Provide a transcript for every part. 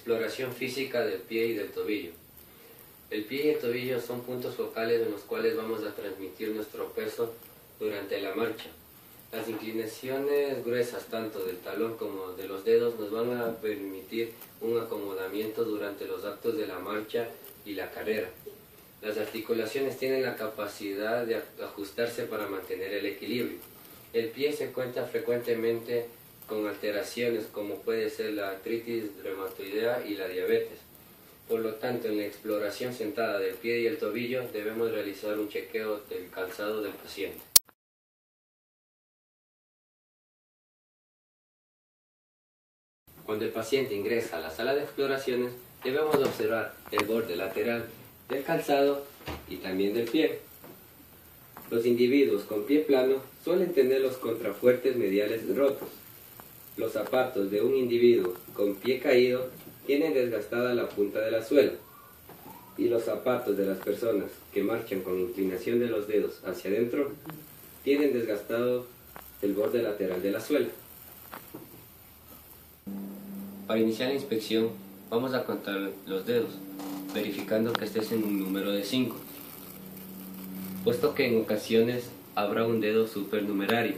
Exploración física del pie y del tobillo. El pie y el tobillo son puntos focales en los cuales vamos a transmitir nuestro peso durante la marcha. Las inclinaciones gruesas tanto del talón como de los dedos nos van a permitir un acomodamiento durante los actos de la marcha y la carrera. Las articulaciones tienen la capacidad de ajustarse para mantener el equilibrio. El pie se encuentra frecuentemente con alteraciones como puede ser la artritis reumatoidea y la diabetes. Por lo tanto, en la exploración sentada del pie y el tobillo debemos realizar un chequeo del calzado del paciente. Cuando el paciente ingresa a la sala de exploraciones, debemos observar el borde lateral del calzado y también del pie. Los individuos con pie plano suelen tener los contrafuertes mediales rotos. Los zapatos de un individuo con pie caído tienen desgastada la punta de la suela, y los zapatos de las personas que marchan con inclinación de los dedos hacia adentro tienen desgastado el borde lateral de la suela. Para iniciar la inspección vamos a contar los dedos, verificando que estés en un número de 5, puesto que en ocasiones habrá un dedo supernumerario,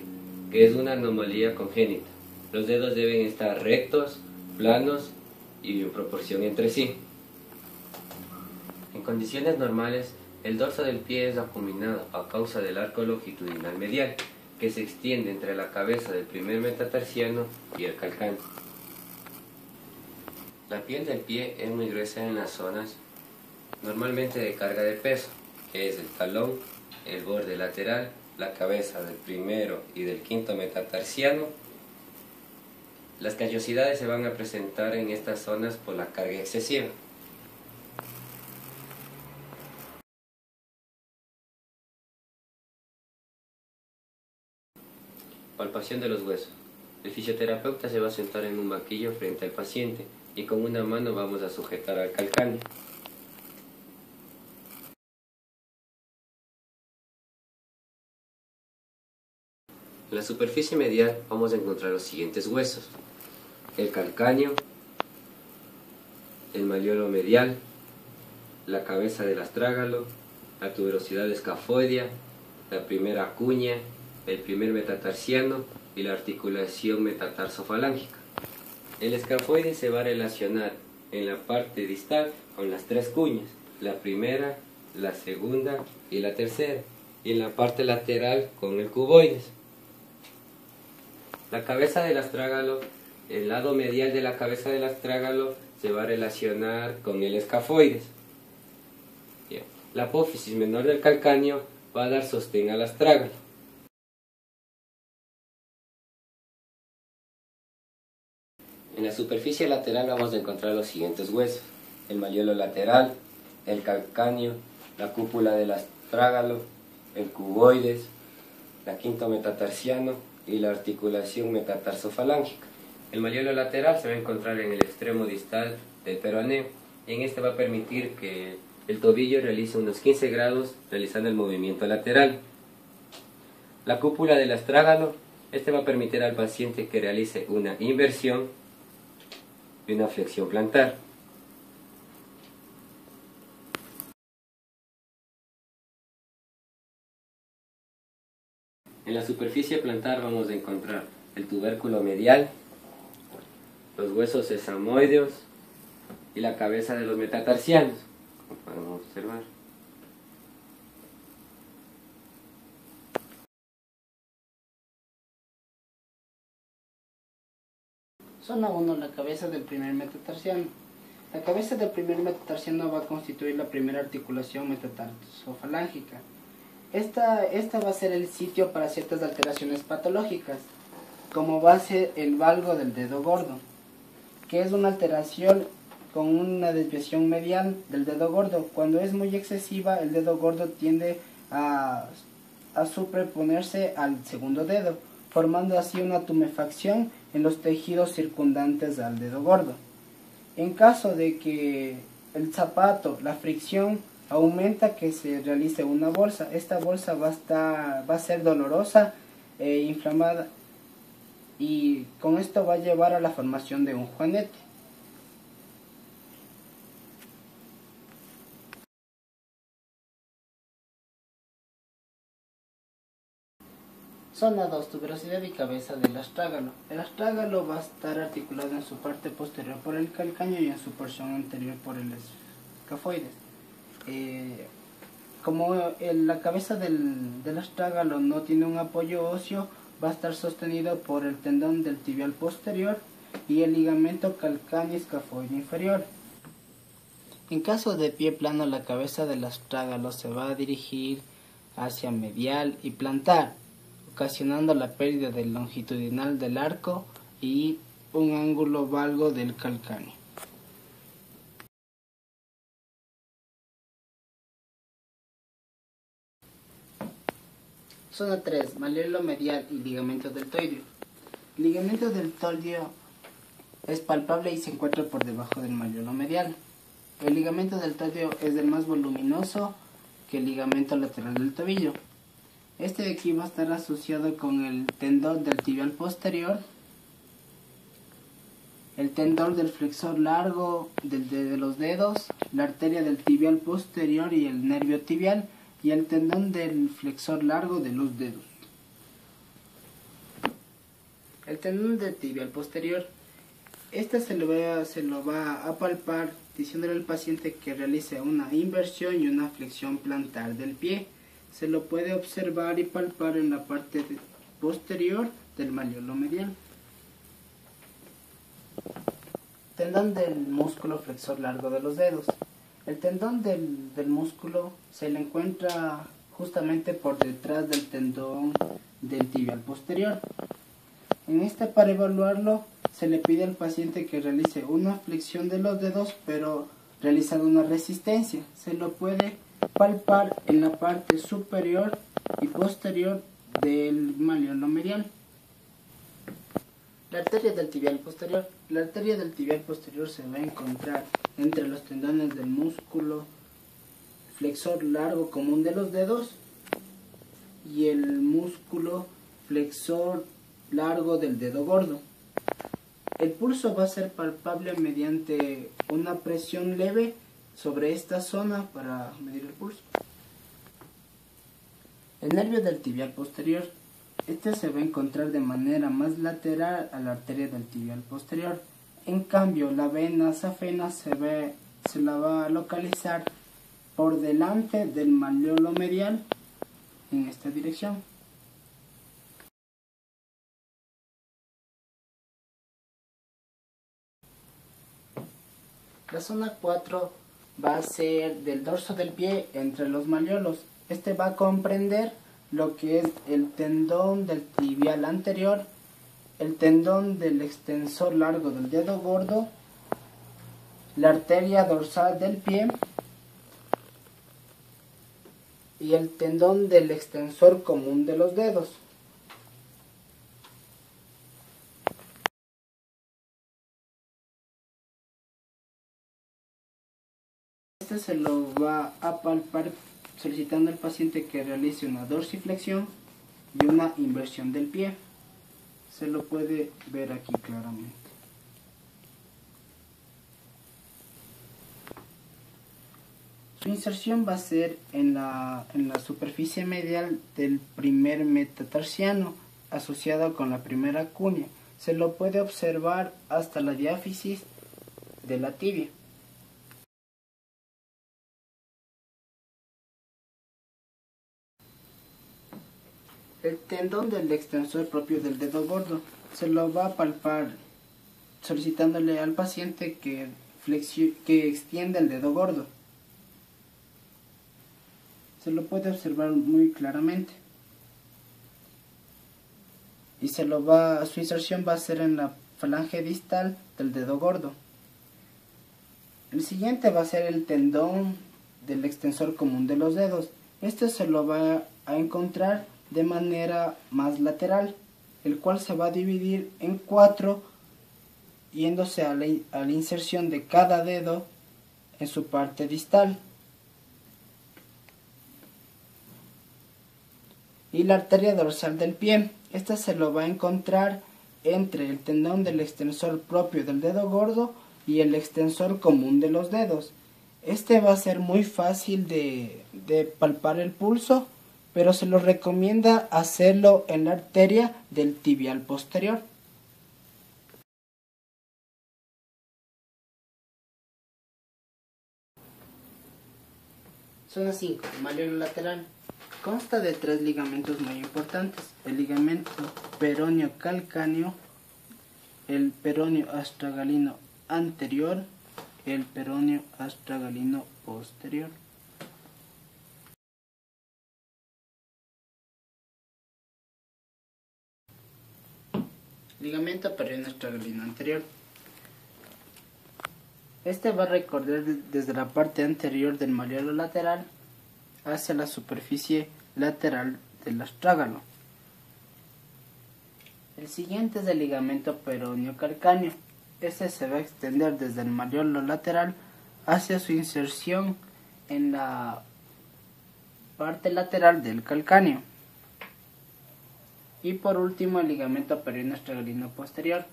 que es una anomalía congénita. Los dedos deben estar rectos, planos y en proporción entre sí. En condiciones normales, el dorso del pie es acuminado a causa del arco longitudinal medial, que se extiende entre la cabeza del primer metatarsiano y el calcáneo. La piel del pie es muy gruesa en las zonas normalmente de carga de peso, que es el talón, el borde lateral, la cabeza del primero y del quinto metatarsiano. Las callosidades se van a presentar en estas zonas por la carga excesiva. Palpación de los huesos. El fisioterapeuta se va a sentar en un banquillo frente al paciente y con una mano vamos a sujetar al calcáneo. En la superficie medial vamos a encontrar los siguientes huesos: el calcáneo, el malleolo medial, la cabeza del astrágalo, la tuberosidad escafoidea, la primera cuña, el primer metatarsiano y la articulación metatarsofalángica. El escafoide se va a relacionar en la parte distal con las tres cuñas, la primera, la segunda y la tercera, y en la parte lateral con el cuboides. La cabeza del astrágalo, el lado medial de la cabeza del astrágalo se va a relacionar con el escafoides. Bien. La apófisis menor del calcáneo va a dar sostén al astrágalo. En la superficie lateral vamos a encontrar los siguientes huesos: el malleolo lateral, el calcáneo, la cúpula del astrágalo, el cuboides, la quinto metatarsiano y la articulación metatarsofalángica. El malleolo lateral se va a encontrar en el extremo distal del peroneo, y en este va a permitir que el tobillo realice unos 15 grados realizando el movimiento lateral. La cúpula del astrágalo, este va a permitir al paciente que realice una inversión y una flexión plantar. En la superficie plantar vamos a encontrar el tubérculo medial, los huesos sesamoideos y la cabeza de los metatarsianos, como podemos observar. Zona 1. La cabeza del primer metatarsiano. La cabeza del primer metatarsiano va a constituir la primera articulación metatarsofalángica. Esta va a ser el sitio para ciertas alteraciones patológicas, como va a ser el valgo del dedo gordo, que es una alteración con una desviación medial del dedo gordo. Cuando es muy excesiva, el dedo gordo tiende a superponerse al segundo dedo, formando así una tumefacción en los tejidos circundantes al dedo gordo. En caso de que el zapato, la fricción aumenta que se realice una bolsa, esta bolsa va a ser dolorosa e inflamada, y con esto va a llevar a la formación de un juanete. Zona 2, tuberosidad y cabeza del astrágalo. El astrágalo va a estar articulado en su parte posterior por el calcáneo y en su porción anterior por el escafoides. Como la cabeza del astrágalo no tiene un apoyo óseo, va a estar sostenido por el tendón del tibial posterior y el ligamento calcáneo escafoide inferior. En caso de pie plano, la cabeza del astrágalo se va a dirigir hacia medial y plantar, ocasionando la pérdida del longitudinal del arco y un ángulo valgo del calcáneo. Zona 3, malleolo medial y ligamento deltoideo. El ligamento deltoideo es palpable y se encuentra por debajo del malleolo medial. El ligamento deltoideo es el más voluminoso que el ligamento lateral del tobillo. Este de aquí va a estar asociado con el tendón del tibial posterior, el tendón del flexor largo de los dedos, la arteria del tibial posterior y el nervio tibial, y el tendón del flexor largo de los dedos. El tendón del tibial posterior, se lo va a palpar diciéndole al paciente que realice una inversión y una flexión plantar del pie. Se lo puede observar y palpar en la parte posterior del malleolo medial. Tendón del músculo flexor largo de los dedos. El tendón del músculo se le encuentra justamente por detrás del tendón del tibial posterior. Para evaluarlo, se le pide al paciente que realice una flexión de los dedos, pero realizando una resistencia. Se lo puede palpar en la parte superior y posterior del malleolo medial. La arteria del tibial posterior. La arteria del tibial posterior se va a encontrar entre los tendones del músculo flexor largo común de los dedos y el músculo flexor largo del dedo gordo. El pulso va a ser palpable mediante una presión leve sobre esta zona para medir el pulso. El nervio del tibial posterior. Se va a encontrar de manera más lateral a la arteria del tibial posterior. En cambio, la vena safena se la va a localizar por delante del malleolo medial en esta dirección. La zona 4 va a ser del dorso del pie entre los malleolos. Va a comprender lo que es el tendón del tibial anterior, el tendón del extensor largo del dedo gordo, la arteria dorsal del pie y el tendón del extensor común de los dedos. Se lo va a palpar solicitando al paciente que realice una dorsiflexión y una inversión del pie. Se lo puede ver aquí claramente. Su inserción va a ser en la superficie medial del primer metatarsiano, asociado con la primera cuña. Se lo puede observar hasta la diáfisis de la tibia. El tendón del extensor propio del dedo gordo se lo va a palpar solicitándole al paciente que extienda el dedo gordo. Se lo puede observar muy claramente. Y su inserción va a ser en la falange distal del dedo gordo. El siguiente va a ser el tendón del extensor común de los dedos. Se lo va a encontrar de manera más lateral, el cual se va a dividir en 4, yéndose a la inserción de cada dedo en su parte distal. Y la arteria dorsal del pie, se lo va a encontrar entre el tendón del extensor propio del dedo gordo y el extensor común de los dedos. Va a ser muy fácil de palpar el pulso pero se lo recomienda hacerlo en la arteria del tibial posterior. Zona 5. Malleolo lateral. Consta de 3 ligamentos muy importantes: el ligamento peroneo calcáneo, el peroneo astragalino anterior, el peroneo astragalino posterior. Ligamento peroneo astragalino anterior. Este va a recorrer desde la parte anterior del malleolo lateral hacia la superficie lateral del astrágalo. El siguiente es el ligamento peroneo calcáneo. Este se va a extender desde el malleolo lateral hacia su inserción en la parte lateral del calcáneo. Y por último, el ligamento peroneo astragalino posterior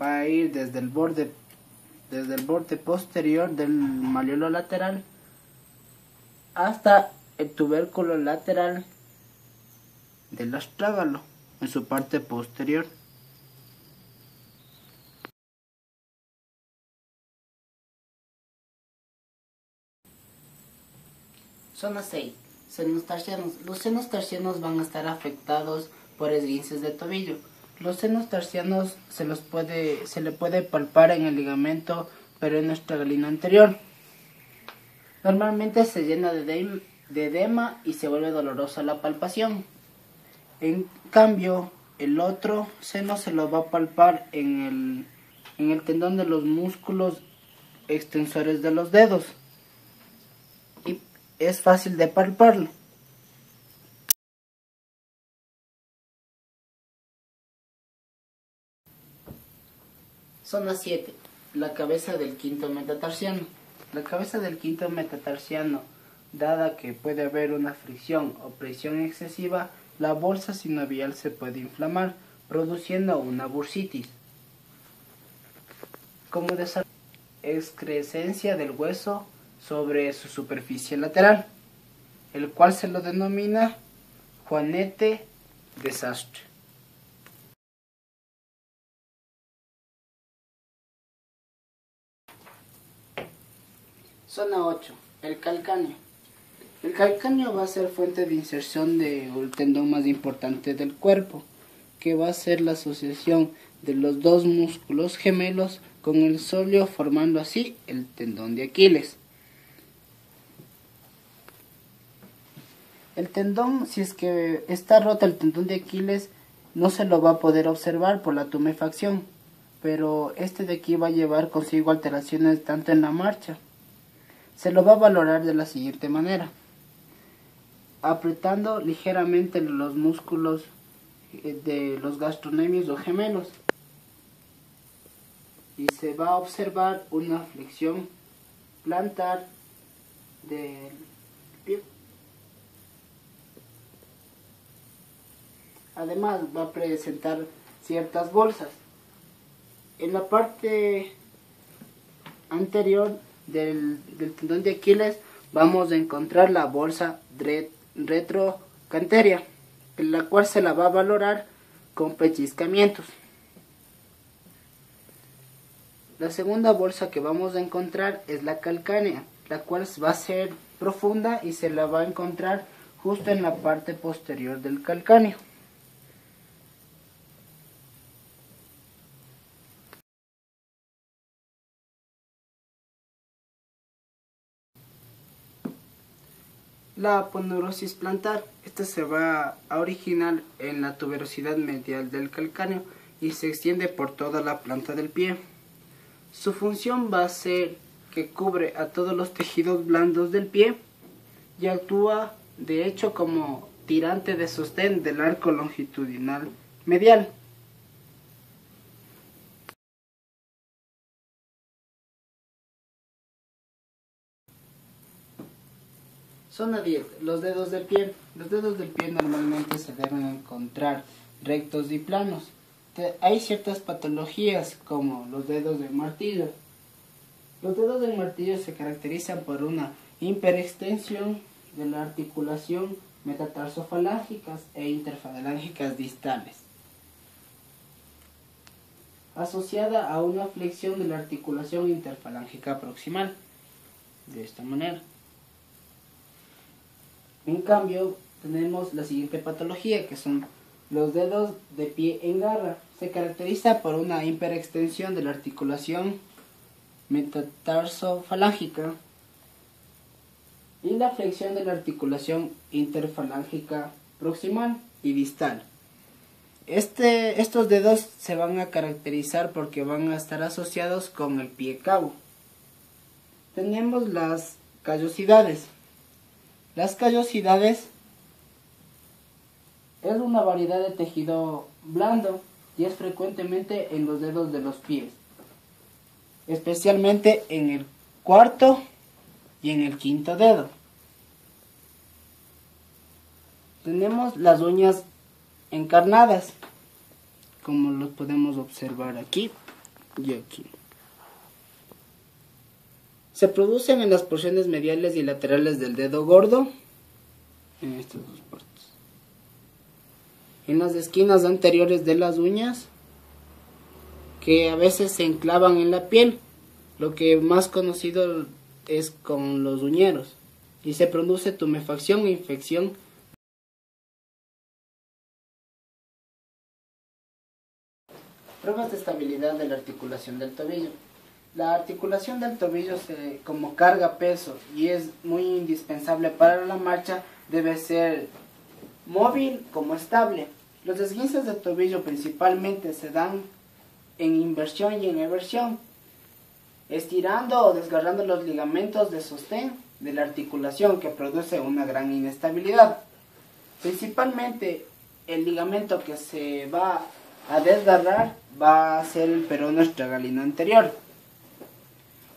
va a ir desde el borde posterior del malleolo lateral hasta el tubérculo lateral del astrágalo en su parte posterior. Zona 6. Senos tarsianos. Los senos tarsianos van a estar afectados por esguinces de tobillo. Los senos tarsianos se le puede palpar en el ligamento peroneo astragalino anterior. Normalmente se llena de edema y se vuelve dolorosa la palpación. En cambio, el otro seno se lo va a palpar en el tendón de los músculos extensores de los dedos. Y es fácil de palparlo. Zona 7. La cabeza del quinto metatarsiano. La cabeza del quinto metatarsiano, dada que puede haber una fricción o presión excesiva, la bolsa sinovial se puede inflamar, produciendo una bursitis. Como excrescencia del hueso sobre su superficie lateral, el cual se lo denomina juanete desastre. Zona 8. El calcáneo. El calcáneo va a ser fuente de inserción del tendón más importante del cuerpo, que va a ser la asociación de los dos músculos gemelos con el sóleo, formando así el tendón de Aquiles. El tendón, si es que está roto el tendón de Aquiles, no se lo va a poder observar por la tumefacción, pero este de aquí va a llevar consigo alteraciones tanto en la marcha. Se lo va a valorar de la siguiente manera: apretando ligeramente los músculos de los gastrocnemios o gemelos, y se va a observar una flexión plantar del pie. Además va a presentar ciertas bolsas. En la parte anterior del tendón de Aquiles vamos a encontrar la bolsa retrocanteria, en la cual se la va a valorar con pellizcamientos. La segunda bolsa que vamos a encontrar es la calcánea, la cual va a ser profunda y se la va a encontrar justo en la parte posterior del calcáneo. La aponeurosis plantar. Esta se va a originar en la tuberosidad medial del calcáneo y se extiende por toda la planta del pie. Su función va a ser que cubre a todos los tejidos blandos del pie y actúa de hecho como tirante de sostén del arco longitudinal medial. Zona 10. Los dedos del pie. Los dedos del pie normalmente se deben encontrar rectos y planos. Hay ciertas patologías como los dedos del martillo. Los dedos del martillo se caracterizan por una hiperextensión de la articulación metatarsofalángicas e interfalángicas distales, asociada a una flexión de la articulación interfalángica proximal, de esta manera. En cambio, tenemos la siguiente patología, que son los dedos de pie en garra. Se caracteriza por una hiperextensión de la articulación metatarsofalágica y la flexión de la articulación interfalángica proximal y distal. Estos dedos se van a caracterizar porque van a estar asociados con el pie cabo. Tenemos las callosidades. Las callosidades es una variedad de tejido blando y es frecuentemente en los dedos de los pies, especialmente en el cuarto y en el quinto dedo. Tenemos las uñas encarnadas, como lo podemos observar aquí y aquí. Se producen en las porciones mediales y laterales del dedo gordo, en estas dos partes. En las esquinas anteriores de las uñas, que a veces se enclavan en la piel, lo que más conocido es con los uñeros, y se produce tumefacción e infección. Pruebas de estabilidad de la articulación del tobillo. La articulación del tobillo, como carga peso y es muy indispensable para la marcha, debe ser móvil como estable. Los esguinces del tobillo principalmente se dan en inversión y en eversión, estirando o desgarrando los ligamentos de sostén de la articulación, que produce una gran inestabilidad. Principalmente el ligamento que se va a desgarrar va a ser el peroneo estragalino anterior.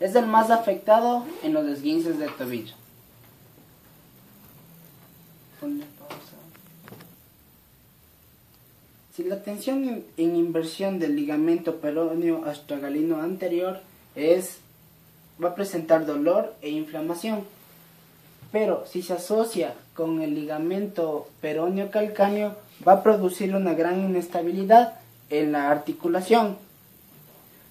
Es el más afectado en los esguinces del tobillo. Ponle pausa. Si la tensión en inversión del ligamento peroneo astragalino anterior va a presentar dolor e inflamación, pero si se asocia con el ligamento peroneo calcáneo, va a producir una gran inestabilidad en la articulación.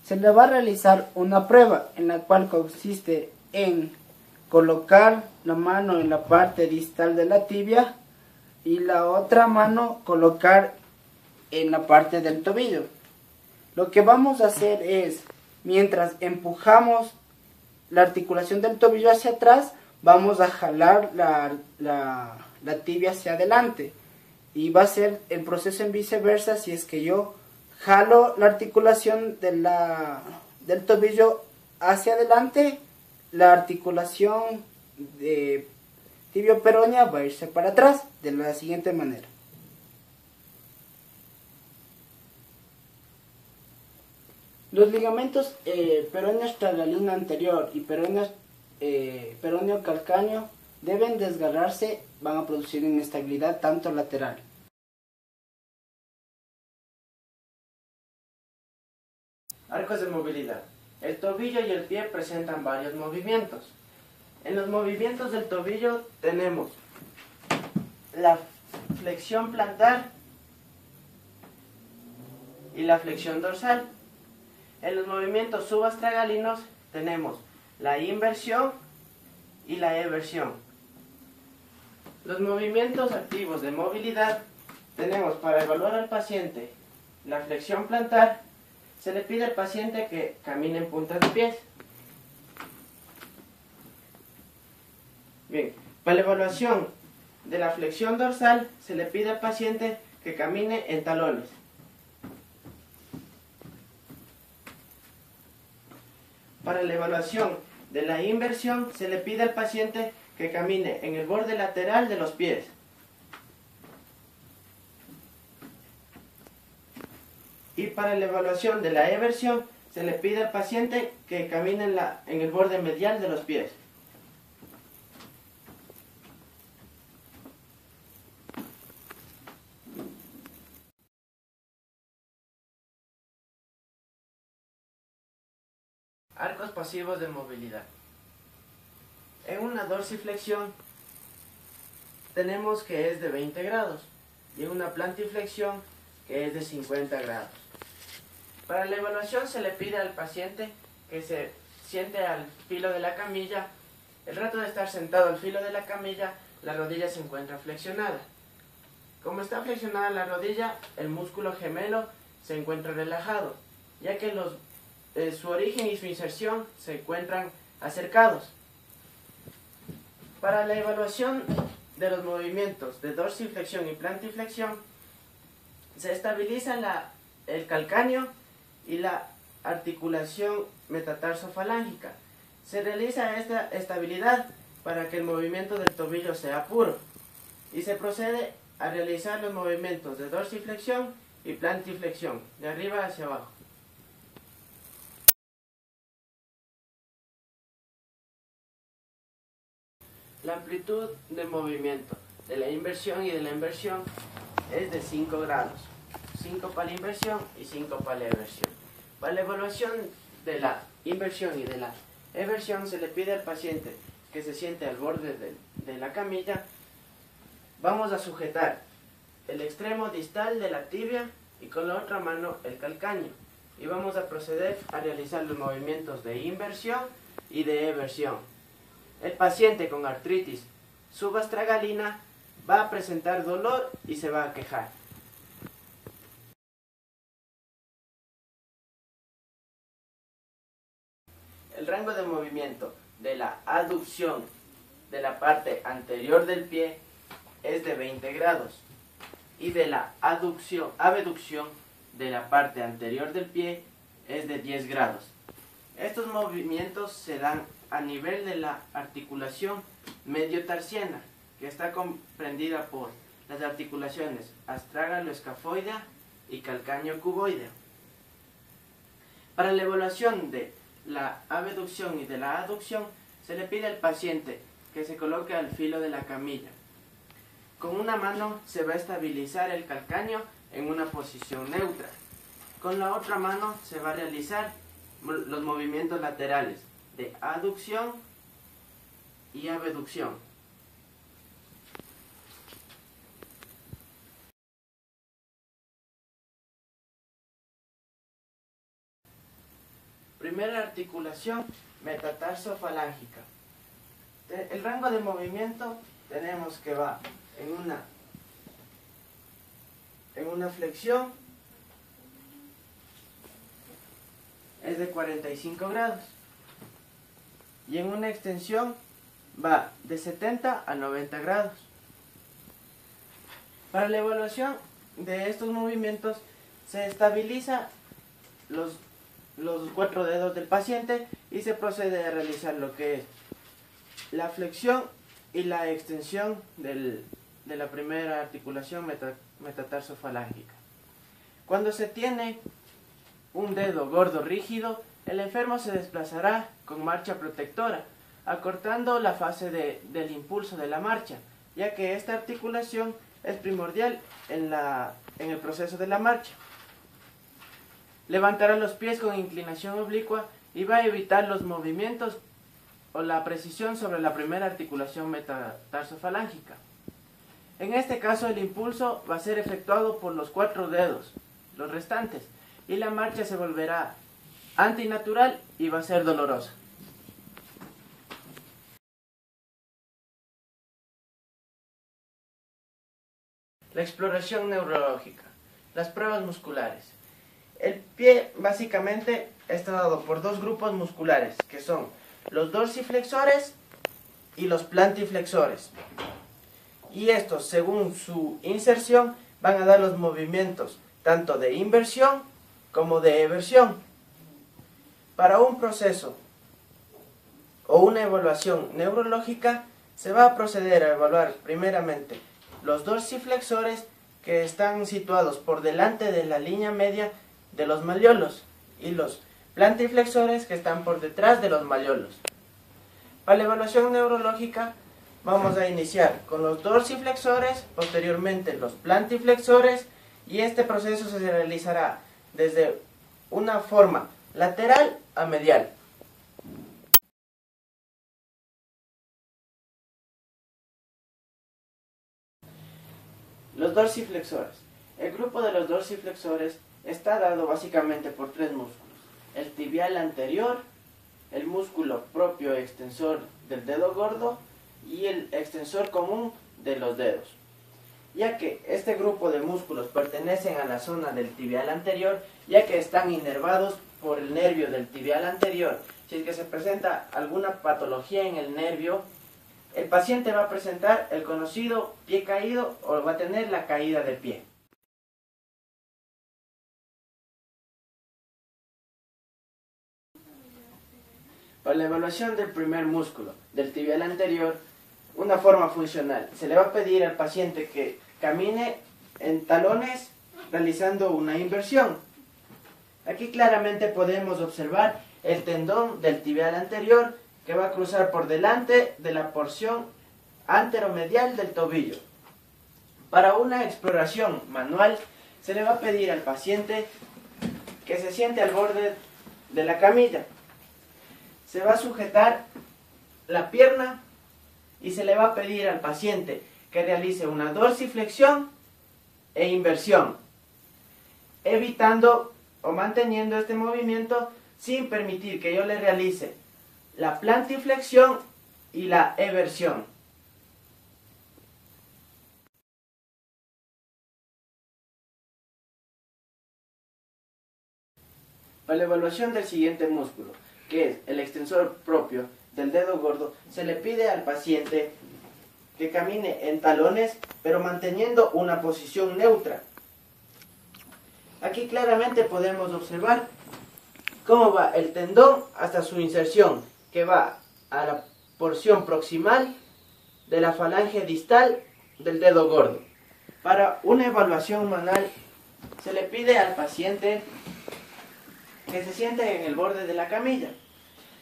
Se le va a realizar una prueba en la cual consiste en colocar la mano en la parte distal de la tibia y la otra mano colocar en la parte del tobillo. Lo que vamos a hacer es, mientras empujamos la articulación del tobillo hacia atrás, vamos a jalar la tibia hacia adelante, y va a ser el proceso en viceversa. Si es que yo jalo la articulación del tobillo hacia adelante, la articulación de tibio-peronea va a irse para atrás de la siguiente manera. Los ligamentos peroneo estragalino anterior y peroneo calcáneo deben desgarrarse, van a producir inestabilidad tanto lateral. Arcos de movilidad. El tobillo y el pie presentan varios movimientos. En los movimientos del tobillo tenemos la flexión plantar y la flexión dorsal. En los movimientos subastragalinos tenemos la inversión y la eversión. Los movimientos activos de movilidad tenemos para evaluar al paciente la flexión plantar. Se le pide al paciente que camine en puntas de pies. Bien, para la evaluación de la flexión dorsal se le pide al paciente que camine en talones. Para la evaluación de la inversión se le pide al paciente que camine en el borde lateral de los pies. Y para la evaluación de la eversión se le pide al paciente que camine en el borde medial de los pies. Arcos pasivos de movilidad. En una dorsiflexión tenemos que es de 20 grados y una plantiflexión que es de 50 grados. Para la evaluación se le pide al paciente que se siente al filo de la camilla. El rato de estar sentado al filo de la camilla, la rodilla se encuentra flexionada. Como está flexionada la rodilla, el músculo gemelo se encuentra relajado, ya que su origen y su inserción se encuentran acercados. Para la evaluación de los movimientos de dorsiflexión y plantiflexión, se estabiliza el calcáneo y la articulación metatarso-falángica. Se realiza esta estabilidad para que el movimiento del tobillo sea puro y se procede a realizar los movimientos de dorsiflexión y plantiflexión, de arriba hacia abajo. La amplitud de movimiento de la inversión y de la inversión es de 5 grados, 5 para la inversión y 5 para la eversión. Para la evaluación de la inversión y de la eversión se le pide al paciente que se siente al borde de la camilla. Vamos a sujetar el extremo distal de la tibia y con la otra mano el calcáneo. Y vamos a proceder a realizar los movimientos de inversión y de eversión. El paciente con artritis subastragalina va a presentar dolor y se va a quejar. El rango de movimiento de la aducción de la parte anterior del pie es de 20 grados y de la abducción de la parte anterior del pie es de 10 grados. Estos movimientos se dan a nivel de la articulación mediotarsiana, que está comprendida por las articulaciones astrágalo-escafoidea y calcáneo-cuboidea. Para la evaluación de la abducción y de la aducción, se le pide al paciente que se coloque al filo de la camilla. Con una mano se va a estabilizar el calcáneo en una posición neutra. Con la otra mano se va a realizar los movimientos laterales de aducción y abducción. Primera articulación metatarso-falángica. El rango de movimiento tenemos que va en una flexión es de 45 grados y en una extensión va de 70 a 90 grados. Para la evaluación de estos movimientos se estabiliza los 4 dedos del paciente y se procede a realizar lo que es la flexión y la extensión de la primera articulación metatarso-falángica. Cuando se tiene un dedo gordo rígido, el enfermo se desplazará con marcha protectora, acortando la fase del impulso de la marcha, ya que esta articulación es primordial en el proceso de la marcha. Levantará los pies con inclinación oblicua y va a evitar los movimientos o la precisión sobre la primera articulación metatarso-falángica. En este caso el impulso va a ser efectuado por los 4 dedos, los restantes, y la marcha se volverá antinatural y va a ser dolorosa. La exploración neurológica. Las pruebas musculares. El pie básicamente está dado por 2 grupos musculares, que son los dorsiflexores y los plantiflexores. Y estos, según su inserción, van a dar los movimientos tanto de inversión como de eversión. Para un proceso o una evaluación neurológica, se va a proceder a evaluar primeramente los dorsiflexores, que están situados por delante de la línea media de los malleolos, y los plantiflexores, que están por detrás de los malleolos. Para la evaluación neurológica vamos a iniciar con los dorsiflexores, posteriormente los plantiflexores, y este proceso se realizará desde una forma lateral a medial. Los dorsiflexores. El grupo de los dorsiflexores está dado básicamente por tres músculos. El tibial anterior, el músculo propio extensor del dedo gordo y el extensor común de los dedos. Ya que este grupo de músculos pertenecen a la zona del tibial anterior, ya que están inervados por el nervio del tibial anterior. Si es que se presenta alguna patología en el nervio, el paciente va a presentar el conocido pie caído o va a tener la caída del pie. Para la evaluación del primer músculo del tibial anterior, una forma funcional, se le va a pedir al paciente que camine en talones realizando una inversión. Aquí claramente podemos observar el tendón del tibial anterior que va a cruzar por delante de la porción anteromedial del tobillo. Para una exploración manual, se le va a pedir al paciente que se siente al borde de la camilla. Se va a sujetar la pierna y se le va a pedir al paciente que realice una dorsiflexión e inversión, evitando o manteniendo este movimiento sin permitir que yo le realice la plantiflexión y la eversión. Para la evaluación del siguiente músculo, que es el extensor propio del dedo gordo, se le pide al paciente que camine en talones, pero manteniendo una posición neutra. Aquí claramente podemos observar cómo va el tendón hasta su inserción, que va a la porción proximal de la falange distal del dedo gordo. Para una evaluación manual, se le pide al paciente que se siente en el borde de la camilla.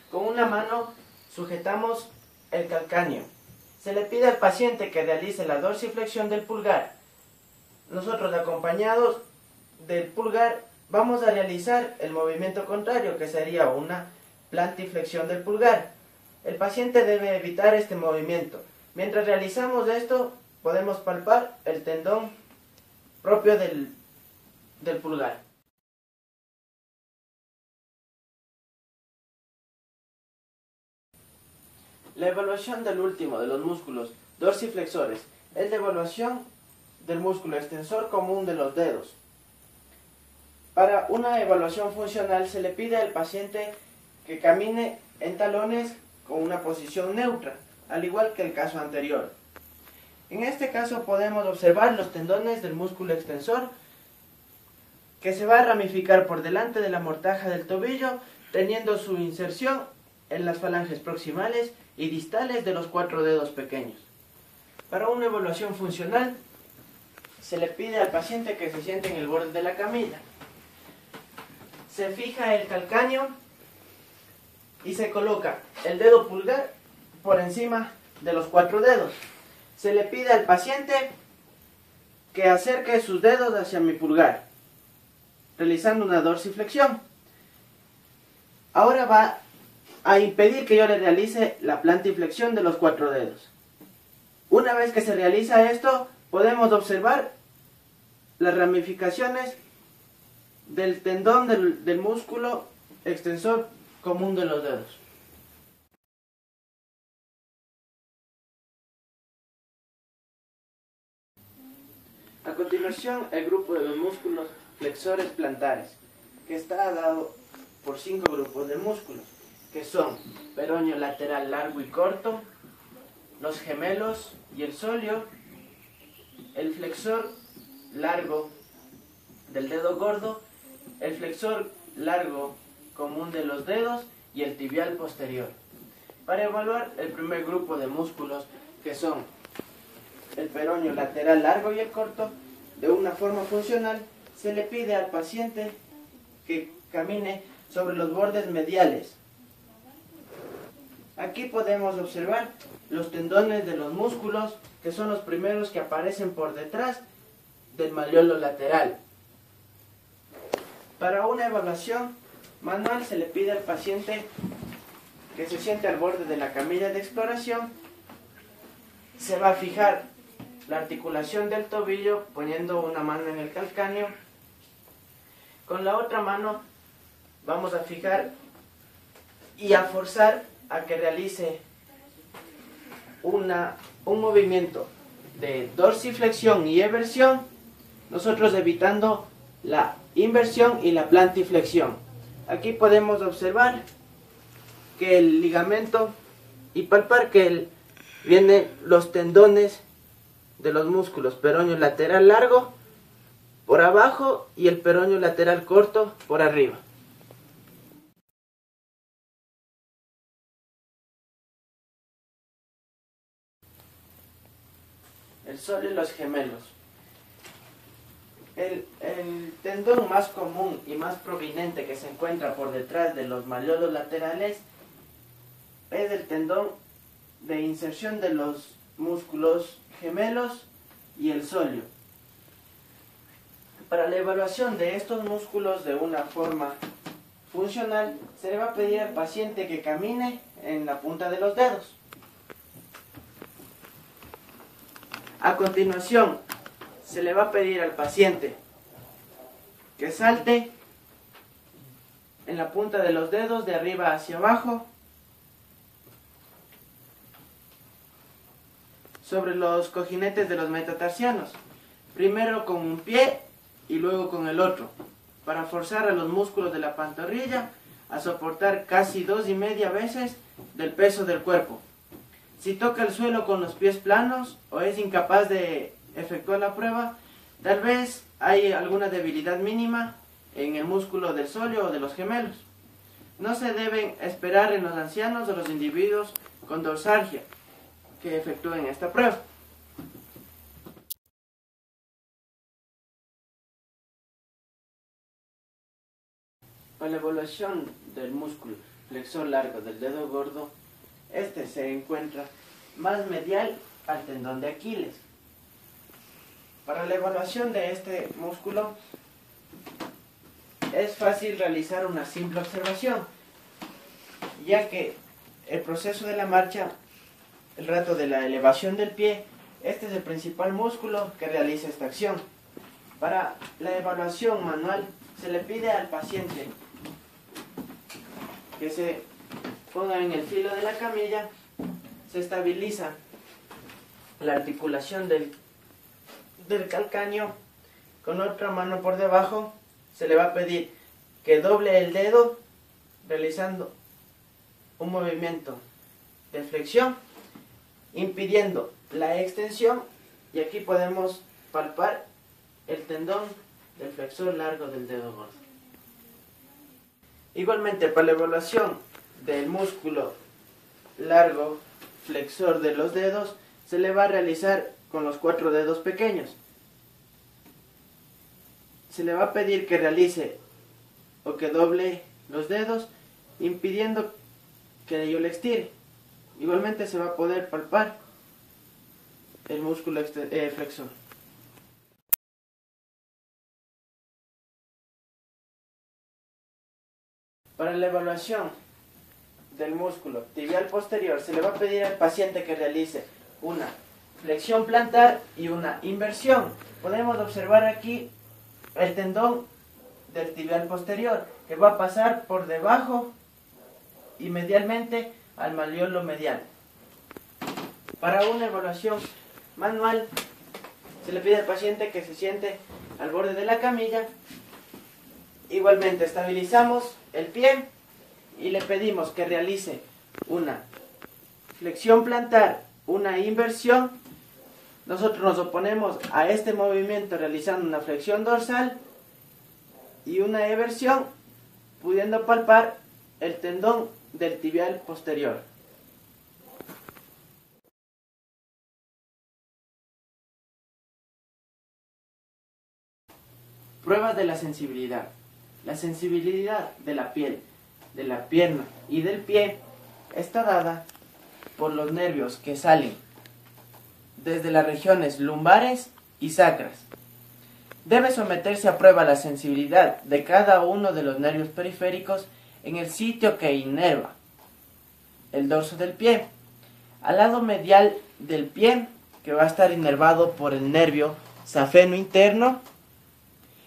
Con una mano sujetamos el calcáneo. Se le pide al paciente que realice la dorsiflexión del pulgar. Nosotros, acompañados del pulgar, vamos a realizar el movimiento contrario, que sería una plantiflexión del pulgar. El paciente debe evitar este movimiento. Mientras realizamos esto, podemos palpar el tendón propio del pulgar. La evaluación del último de los músculos dorsiflexores es la evaluación del músculo extensor común de los dedos. Para una evaluación funcional se le pide al paciente que camine en talones con una posición neutra, al igual que el caso anterior. En este caso podemos observar los tendones del músculo extensor que se va a ramificar por delante de la mortaja del tobillo, teniendo su inserción en las falanges proximales y distales de los 4 dedos pequeños. Para una evaluación funcional, se le pide al paciente que se siente en el borde de la camilla. Se fija el calcáneo y se coloca el dedo pulgar por encima de los 4 dedos. Se le pide al paciente que acerque sus dedos hacia mi pulgar, realizando una dorsiflexión. Ahora va a impedir que yo le realice la plantiflexión de los 4 dedos. Una vez que se realiza esto, podemos observar las ramificaciones del tendón del músculo extensor común de los dedos. A continuación, el grupo de los músculos flexores plantares, que está dado por 5 grupos de músculos, que son peroneo lateral largo y corto, los gemelos y el sóleo, el flexor largo del dedo gordo, el flexor largo común de los dedos y el tibial posterior. Para evaluar el primer grupo de músculos, que son el peroneo lateral largo y el corto, de una forma funcional, se le pide al paciente que camine sobre los bordes mediales. Aquí podemos observar los tendones de los músculos, que son los primeros que aparecen por detrás del malleolo lateral. Para una evaluación manual se le pide al paciente que se siente al borde de la camilla de exploración. Se va a fijar la articulación del tobillo poniendo una mano en el calcáneo. Con la otra mano vamos a fijar y a forzar a que realice un movimiento de dorsiflexión y eversión, nosotros evitando la inversión y la plantiflexión. Aquí podemos observar que el ligamento y palpar que vienen los tendones de los músculos peroneo lateral largo por abajo y el peroneo lateral corto por arriba. El sóleo y los gemelos. El tendón más común y más prominente que se encuentra por detrás de los malleolos laterales es el tendón de inserción de los músculos gemelos y el sóleo. Para la evaluación de estos músculos de una forma funcional, se le va a pedir al paciente que camine en la punta de los dedos. A continuación, se le va a pedir al paciente que salte en la punta de los dedos de arriba hacia abajo sobre los cojinetes de los metatarsianos, primero con un pie y luego con el otro, para forzar a los músculos de la pantorrilla a soportar casi 2,5 veces del peso del cuerpo. Si toca el suelo con los pies planos o es incapaz de efectuar la prueba, tal vez hay alguna debilidad mínima en el músculo del sóleo o de los gemelos. No se deben esperar en los ancianos o los individuos con dorsalgia que efectúen esta prueba. Para la evaluación del músculo flexor largo del dedo gordo, este se encuentra más medial al tendón de Aquiles. Para la evaluación de este músculo es fácil realizar una simple observación, ya que el proceso de la marcha, el rato de la elevación del pie, este es el principal músculo que realiza esta acción. Para la evaluación manual se le pide al paciente que se ponga en el filo de la camilla, se estabiliza la articulación del calcáneo, con otra mano por debajo se le va a pedir que doble el dedo realizando un movimiento de flexión, impidiendo la extensión, y aquí podemos palpar el tendón del flexor largo del dedo gordo. Igualmente, para la evaluación del músculo largo flexor de los dedos, se le va a realizar con los 4 dedos pequeños. Se le va a pedir que realice o que doble los dedos, impidiendo que yo le estire. Igualmente se va a poder palpar el músculo flexor. Para la evaluación del músculo tibial posterior, se le va a pedir al paciente que realice una flexión plantar y una inversión. Podemos observar aquí el tendón del tibial posterior, que va a pasar por debajo y medialmente al malleolo medial. Para una evaluación manual, se le pide al paciente que se siente al borde de la camilla. Igualmente estabilizamos el pie y le pedimos que realice una flexión plantar, una inversión. Nosotros nos oponemos a este movimiento realizando una flexión dorsal y una eversión, pudiendo palpar el tendón del tibial posterior. Pruebas de la sensibilidad. La sensibilidad de la piel, de la pierna y del pie está dada por los nervios que salen desde las regiones lumbares y sacras. Debe someterse a prueba la sensibilidad de cada uno de los nervios periféricos en el sitio que inerva el dorso del pie, al lado medial del pie que va a estar inervado por el nervio safeno interno,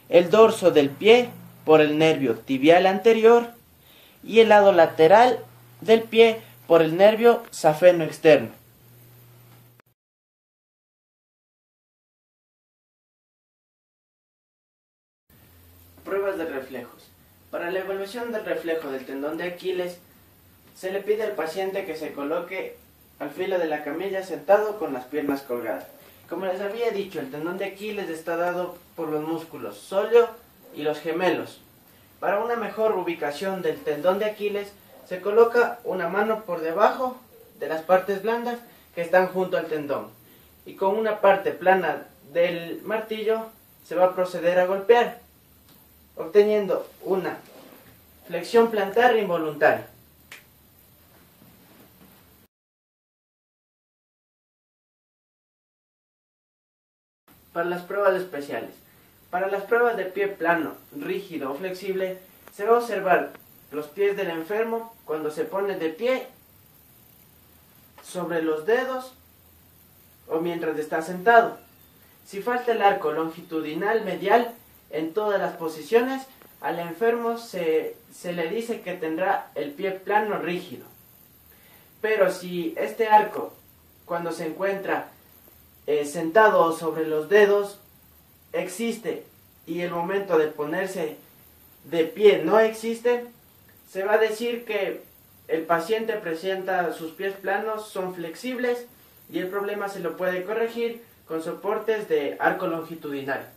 el dorso del pie por el nervio tibial anterior y el lado lateral del pie por el nervio safeno externo. Pruebas de reflejos. Para la evaluación del reflejo del tendón de Aquiles, se le pide al paciente que se coloque al filo de la camilla sentado con las piernas colgadas. Como les había dicho, el tendón de Aquiles está dado por los músculos sóleo y los gemelos. Para una mejor ubicación del tendón de Aquiles, se coloca una mano por debajo de las partes blandas que están junto al tendón. Y con una parte plana del martillo se va a proceder a golpear, obteniendo una flexión plantar involuntaria. Para las pruebas especiales. Para las pruebas de pie plano, rígido o flexible, se va a observar los pies del enfermo cuando se pone de pie sobre los dedos o mientras está sentado. Si falta el arco longitudinal medial en todas las posiciones, al enfermo se le dice que tendrá el pie plano rígido. Pero si este arco, cuando se encuentra sentado sobre los dedos, existe y el momento de ponerse de pie no existe, se va a decir que el paciente presenta sus pies planos, son flexibles y el problema se lo puede corregir con soportes de arco longitudinal.